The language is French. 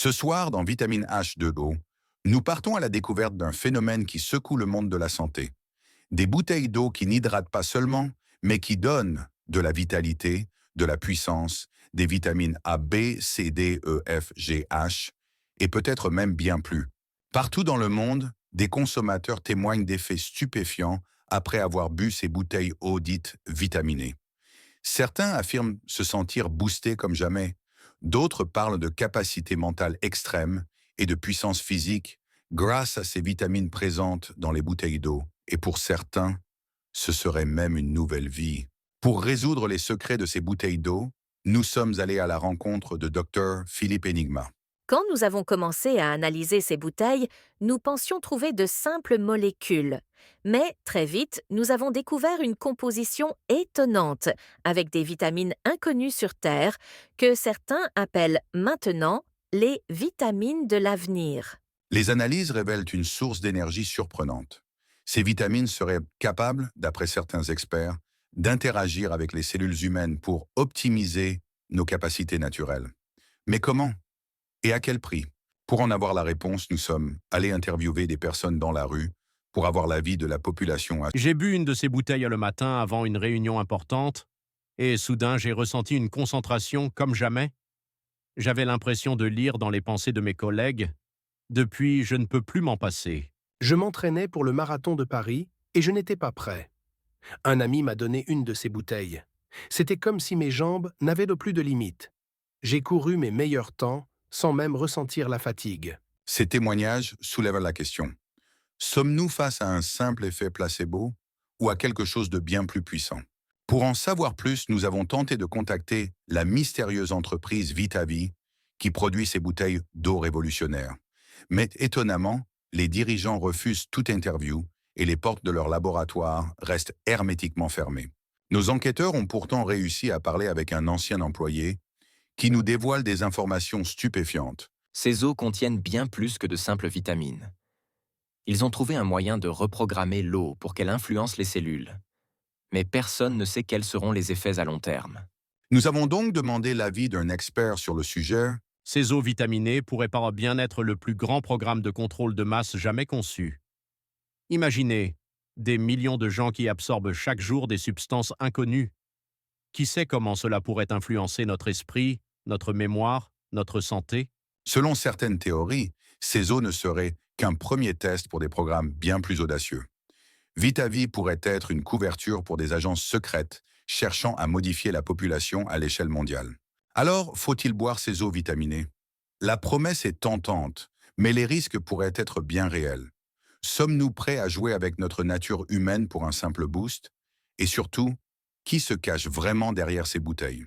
Ce soir, dans Vitamine H2O, nous partons à la découverte d'un phénomène qui secoue le monde de la santé. Des bouteilles d'eau qui n'hydratent pas seulement, mais qui donnent de la vitalité, de la puissance, des vitamines A, B, C, D, E, F, G, H, et peut-être même bien plus. Partout dans le monde, des consommateurs témoignent d'effets stupéfiants après avoir bu ces bouteilles eau dites vitaminées. Certains affirment se sentir boostés comme jamais. D'autres parlent de capacité mentale extrême et de puissance physique grâce à ces vitamines présentes dans les bouteilles d'eau. Et pour certains, ce serait même une nouvelle vie. Pour résoudre les secrets de ces bouteilles d'eau, nous sommes allés à la rencontre de Dr Philippe Enigma. Quand nous avons commencé à analyser ces bouteilles, nous pensions trouver de simples molécules. Mais très vite, nous avons découvert une composition étonnante, avec des vitamines inconnues sur Terre, que certains appellent maintenant les vitamines de l'avenir. Les analyses révèlent une source d'énergie surprenante. Ces vitamines seraient capables, d'après certains experts, d'interagir avec les cellules humaines pour optimiser nos capacités naturelles. Mais comment? Et à quel prix? Pour en avoir la réponse, nous sommes allés interviewer des personnes dans la rue pour avoir l'avis de la population. J'ai bu une de ces bouteilles le matin avant une réunion importante, et soudain j'ai ressenti une concentration comme jamais. J'avais l'impression de lire dans les pensées de mes collègues. Depuis, je ne peux plus m'en passer. Je m'entraînais pour le marathon de Paris et je n'étais pas prêt. Un ami m'a donné une de ces bouteilles. C'était comme si mes jambes n'avaient plus de limite. J'ai couru mes meilleurs temps sans même ressentir la fatigue. Ces témoignages soulèvent la question. Sommes-nous face à un simple effet placebo ou à quelque chose de bien plus puissant? Pour en savoir plus, nous avons tenté de contacter la mystérieuse entreprise Vitavi qui produit ces bouteilles d'eau révolutionnaires. Mais étonnamment, les dirigeants refusent toute interview et les portes de leur laboratoire restent hermétiquement fermées. Nos enquêteurs ont pourtant réussi à parler avec un ancien employé qui nous dévoile des informations stupéfiantes. Ces eaux contiennent bien plus que de simples vitamines. Ils ont trouvé un moyen de reprogrammer l'eau pour qu'elle influence les cellules. Mais personne ne sait quels seront les effets à long terme. Nous avons donc demandé l'avis d'un expert sur le sujet. Ces eaux vitaminées pourraient par bien être le plus grand programme de contrôle de masse jamais conçu. Imaginez, des millions de gens qui absorbent chaque jour des substances inconnues. Qui sait comment cela pourrait influencer notre esprit, notre mémoire, notre santé? Selon certaines théories, ces eaux ne seraient qu'un premier test pour des programmes bien plus audacieux. Vitavi pourrait être une couverture pour des agences secrètes cherchant à modifier la population à l'échelle mondiale. Alors, faut-il boire ces eaux vitaminées? La promesse est tentante, mais les risques pourraient être bien réels. Sommes-nous prêts à jouer avec notre nature humaine pour un simple boost? Et surtout, qui se cache vraiment derrière ces bouteilles?